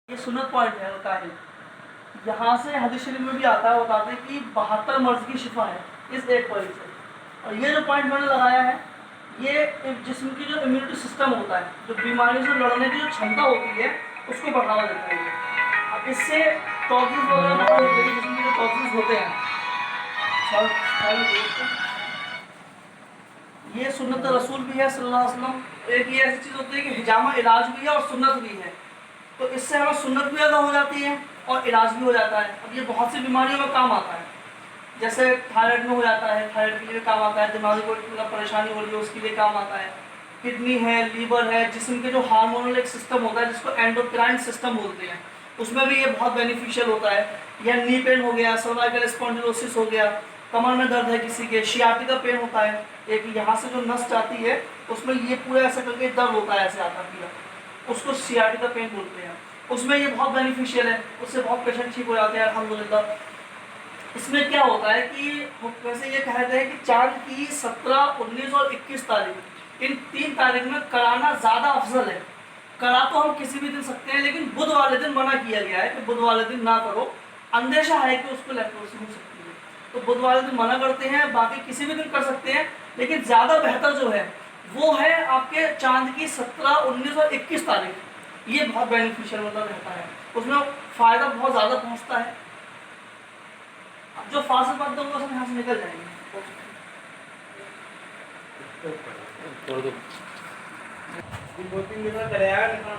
ये सुन्नत पॉइंट है बताइए। यहाँ से हदीस शरीफ में भी आता है, बताते हैं कि 72 मर्ज की शिफा है इस एक पॉइंट से। और ये जो पॉइंट मैंने लगाया है, ये जिस्म की जो इम्यूनिटी सिस्टम होता है, जो बीमारी से लड़ने की जो क्षमता होती है, उसको बढ़ावा देता है ये। अब इससे टॉक्सिन्स वगैरह बाहर निकलेंगे, जिसमें जो टॉक्सिन्स होते हैं। ये सुन्नत रसूल भी है सल्लल्लाहु अलैहि वसल्लम। एक ये ऐसी चीज़ होती है कि हिजामा इलाज भी है और सुन्नत भी है, तो इससे हमें सुन्नत भी अदा हो जाती है और इलाज भी हो जाता है। अब ये बहुत सी बीमारियों में काम आता है, जैसे थायराइड में हो जाता है, थायराइड के लिए काम आता है। दिमागी कोई मतलब परेशानी हो रही है उसके लिए काम आता है। किडनी है, लीवर है, जिस्म के जो हार्मोनल एक सिस्टम होता है जिसको एंडोक्राइन सिस्टम बोलते हैं, उसमें भी ये बहुत बेनिफिशियल होता है। या नी पेन हो गया, सर्वाइकल स्पॉन्डिलोसिस हो गया, कमर में दर्द है किसी के, शियाटिका पेन होता है, एक यहाँ से जो नस जाती है उसमें ये पूरा ऐसा करके दर्द होता है, ऐसे आता है, उसको सियाटिका पेन बोलते हैं। उसमें ये बहुत बेनिफिशियल है, उससे बहुत पेशेंट ठीक हो जाते हैं अल्हम्दुलिल्लाह। इसमें क्या होता है कि वैसे ये कहते हैं कि चांद की 17, 19 और 21 तारीख, इन 3 तारीख में कराना ज़्यादा अफजल है। करा तो हम किसी भी दिन सकते हैं, लेकिन बुध वाले दिन मना किया गया है कि बुध वाले दिन ना करो, अंदेशा है कि उसको लेप्रोसी हो सकती है, तो बुध वाले दिन मना करते हैं। बाकी किसी भी दिन कर सकते हैं, लेकिन ज़्यादा बेहतर जो है वो है आपके चांद की 17, 19 और 21 तारीख। ये बहुत बेनिफिशियल मतलब रहता है, उसमें फ़ायदा बहुत ज़्यादा पहुँचता है। जो फासिल बात होगा सब यहाँ से निकल जाएंगे।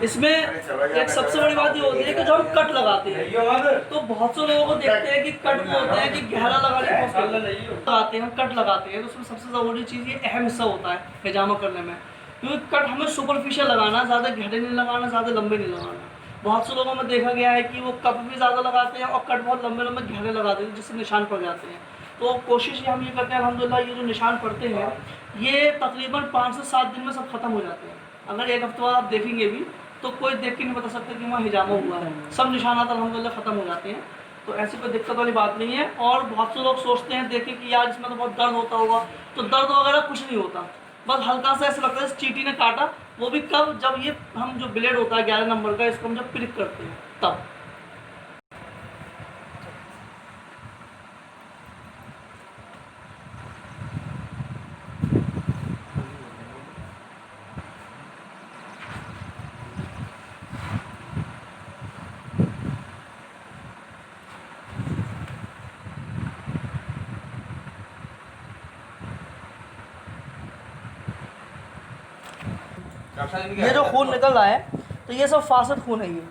इसमें एक सबसे बड़ी बात ये होती है कि जो हम कट लगाते हैं, तो बहुत से लोगों को देखते हैं कि कट में होता है कि गहरा लगाने लगाते हैं, हम कट लगाते हैं, तो उसमें सबसे ज़रूरी चीज़ ये अहम हिस्सा होता है हिजामा करने में, क्योंकि कट हमें सुपरफिशियल लगाना, ज़्यादा गहरे नहीं लगाना, ज़्यादा लंबे नहीं लगाना। बहुत से लोगों में देखा गया है कि वो कप भी ज़्यादा लगाते हैं और कट बहुत लंबे लंबे गहरे लगाते हैं, जिससे निशान पड़ जाते हैं। तो कोशिश हम ये करते हैं अल्हम्दुलिल्लाह, ये जो निशान पड़ते हैं ये तकरीबन 5 से 7 दिन में सब खत्म हो जाते हैं। अगर एक हफ्ते बाद आप देखेंगे भी तो कोई देख के नहीं बता सकता कि वहाँ हिजामा हुआ है, सब निशानात अल्हम्दुलिल्लाह ख़त्म हो जाते हैं। तो ऐसी कोई दिक्कत वाली बात नहीं है। और बहुत से लोग सोचते हैं देखें कि यार इसमें तो बहुत दर्द होता होगा, तो दर्द वगैरह कुछ नहीं होता, बस हल्का सा ऐसा लगता है चींटी ने काटा, वो भी कब, जब ये हम जो ब्लेड होता है 11 नंबर का, इसको हम जब प्रिक करते हैं तब। ये जो खून निकल रहा है तो ये सब फासद खून है। ये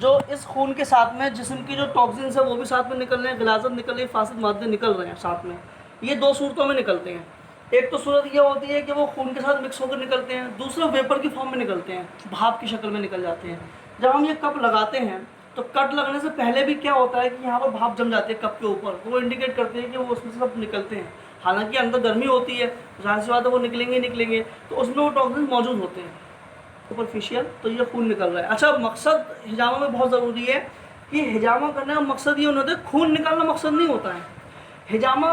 जो इस खून के साथ में जिस्म की जो टॉक्सिन्स है वो भी साथ में निकल रहे हैं, गिलाजत निकल रही है, फासद मादे निकल रहे हैं साथ में। ये 2 सूरतों में निकलते हैं। एक तो सूरत ये होती है कि वो खून के साथ मिक्स होकर निकलते हैं, दूसरा वेपर की फॉर्म में निकलते हैं, भाप की शक्ल में निकल जाते हैं। जब हम ये कप लगाते हैं तो कट लगने से पहले भी क्या होता है कि यहाँ पर भाप जम जाती है कप के ऊपर, तो वो इंडिकेट करते हैं कि वो उसमें से सब निकलते हैं। हालांकि अंदर गर्मी होती है, जाहिर सी बात है वो निकलेंगे निकलेंगे, तो उसमें वो टॉक्सिन मौजूद होते हैं सुपरफिशियल, तो ये खून निकल रहा है। अच्छा, मकसद हिजामा में बहुत ज़रूरी है कि हिजामा करने का मकसद ये होता है, खून निकालना मकसद नहीं होता है। हिजामा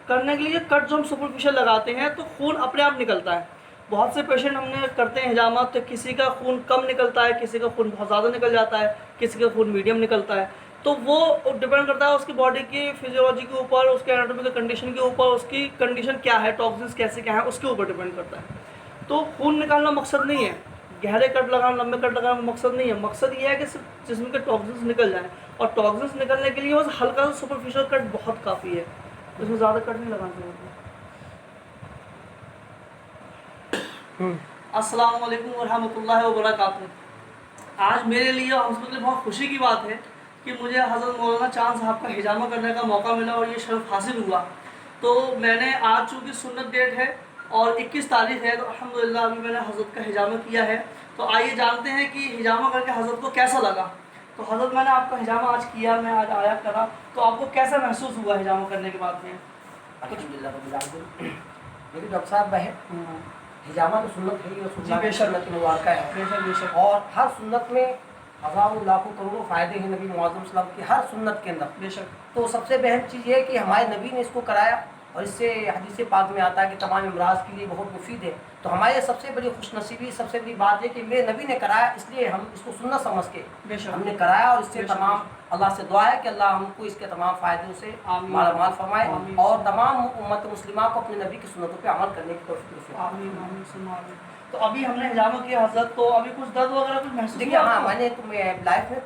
करने के लिए कट जो हम सुपरफिशियल लगाते हैं तो खून अपने आप निकलता है। बहुत से पेशेंट हमने करते हैं हिजामा, तो किसी का खून कम निकलता है, किसी का खून बहुत ज़्यादा निकल जाता है, किसी का खून मीडियम निकलता है। तो वो डिपेंड करता है उसकी बॉडी की फिजियोलॉजी के ऊपर, उसके एनाटॉमिकल कंडीशन के ऊपर, उसकी कंडीशन क्या है, टॉक्सिन्स कैसे क्या है, उसके ऊपर डिपेंड करता है। तो खून निकालना मकसद नहीं है, गहरे कट लगाना, लंबे कट लगाना मकसद नहीं है। मकसद ये है कि सिर्फ जिस्म के टॉक्सिन्स निकल जाएं, और टॉक्सिन्स निकलने के लिए बस हल्का सा सुपरफिशियल कट बहुत काफ़ी है, इसमें ज़्यादा कट नहीं लगाना चाहिए। अस्सलाम वालेकुम वरहमतुल्लाहि वबरकातुहू। आज मेरे लिए और हम सब के लिए बहुत खुशी की बात है कि मुझे हज़रत मौलाना चांद साहब का हिजामा करने का मौका मिला और ये शर्फ हासिल हुआ। तो मैंने आज चूँकि सुन्नत डेट है और 21 तारीख है, तो अल्हम्दुलिल्लाह अभी मैंने हज़रत का हिजामा किया है। तो आइए जानते हैं कि हिजामा करके हज़रत को कैसा लगा। तो हज़रत मैंने आपका हिजामा आज किया, मैं आज आया करा, तो आपको कैसा महसूस हुआ हिजामा करने के बाद में? देखिए डॉक्टर साहब, हिजामा तो सुन्नत है, ये सुन्नत मुबारका है। बेशक। और हर सुन्नत में हज़ारों लाखों करोड़ों फ़ायदे हैं नबी मुअज़्ज़म सल्लल्लाहु अलैहि वसल्लम की हर सुन्नत के अंदर। बेशक। तो सबसे अहम चीज़ ये है कि हमारे नबी ने इसको कराया और इससे हदीस पाक में आता है कि तमाम अमराज के लिए बहुत मुफीद है। तो हमारे सबसे बड़ी खुशनसीबी, सबसे बड़ी बात है कि मेरे नबी ने कराया, इसलिए हम इसको सुन्नत समझ के बेशक। हमने कराया। और इससे बेशक, तमाम अल्लाह से दुआ है कि अल्लाह हमको इसके तमाम फ़ायदों से आमीन। मालामाल फरमाए आमीन। और तमाम उम्मत मुस्लिमा को अपने नबी की सुन्नतों पे अमल करने की तौफीक नसीब फरमाए। आमीन, आमीन, सुम्मा आमीन। तो अभी हमने हिजामा किया हज़रत, तो अभी कुछ दर्द वगैरह कुछ महसूस देखिए, हुआ हाँ, आपको? मैंने तो लाइफ में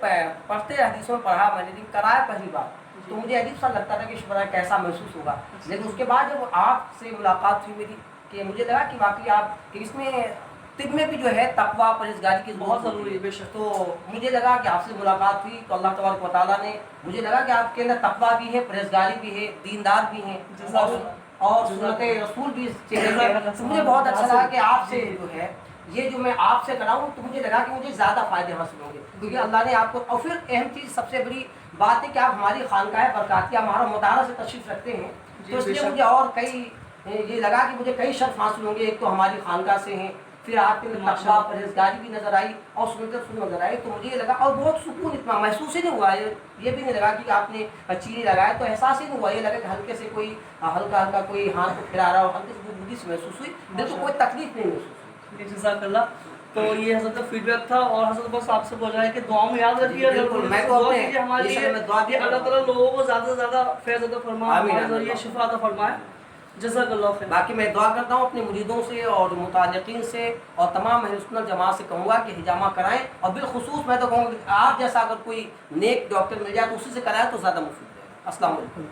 पढ़ते हदीसों में पढ़ा मैंने, लेकिन कराया पहली बार तो मुझे अजीब सा लगता था कि शुक्र कैसा महसूस होगा। लेकिन उसके बाद जब आपसे मुलाकात हुई मेरी, कि मुझे लगा कि वाकई आप कि इसमें तिब में भी जो है तकवा परहेज़गारी की बहुत ज़रूरत ज़रूरी होती है, बेशक। तो मुझे लगा कि आपसे मुलाकात हुई तो अल्लाह तबारक व तआला ने, मुझे लगा कि आपके अंदर तकवा भी है, परहेज़गारी भी है, दीनदार भी हैं और सुन्नत रसूल भी चेहरे पे। तो मुझे बहुत अच्छा लगा कि आपसे जो है ये जो मैं आपसे कराऊँ, तो मुझे लगा कि मुझे ज़्यादा फ़ायदे हासिल होंगे, क्योंकि अल्लाह ने आपको। और फिर अहम चीज़, सबसे बड़ी बात है कि आप हमारी खानकाह बरकातिया हमारा मुतारा से तशरीफ़ रखते हैं, तो इसलिए मुझे और कई ये लगा कि मुझे कई शर्फ हासिल होंगे। एक तो हमारी खानकाह से हैं, फिर आपके अंदर तकवा परहेज़गारी भी नज़र आई और सुन्नत रसूल नज़र आई, तो मुझे ये लगा। और बहुत सुकून, इतना महसूस ही नहीं हुआ, ये भी नहीं लगा कि आपने चीनी लगाया, तो एहसास ही नहीं हुआ। ये लगा कि हल्के से कोई हल्का हल्का कोई हाथ को फिरा रहा हो, हल्के से बुद्धि से महसूस हुई, दिल को कोई तकलीफ नहीं महसूस हुई। जज़ाकल्लाह। तो ये हज़रत का फीडबैक था, और हज़रत बस आपसे बोल रहा है कि दुआ में याद रखिए, बिल्कुल, मैं तो दुआ अपने कीजिए हमारे ये लिए सब में दुआ कि अल्लाह ताला लोगों को ज़्यादा से ज़्यादा फैज़ अता फरमाए, आमीन, हमारे ज़रिए आमीन। शिफा अता फरमाए। जज़ाकल्लाह खैर। बाकी मैं दुआ करता हूँ अपने मुरीदों से और मुतालिकीन से और तमाम अहले सुन्नत जमात से कहूँगा कि हिजामा कराएं, और बिलखुसूस मैं तो कहूँगा कि आप जैसा अगर कोई नेक डॉक्टर मिल जाए तो उसी से कराएं तो ज़्यादा मुफीद रहेगा। अस्सलाम वालेकुम।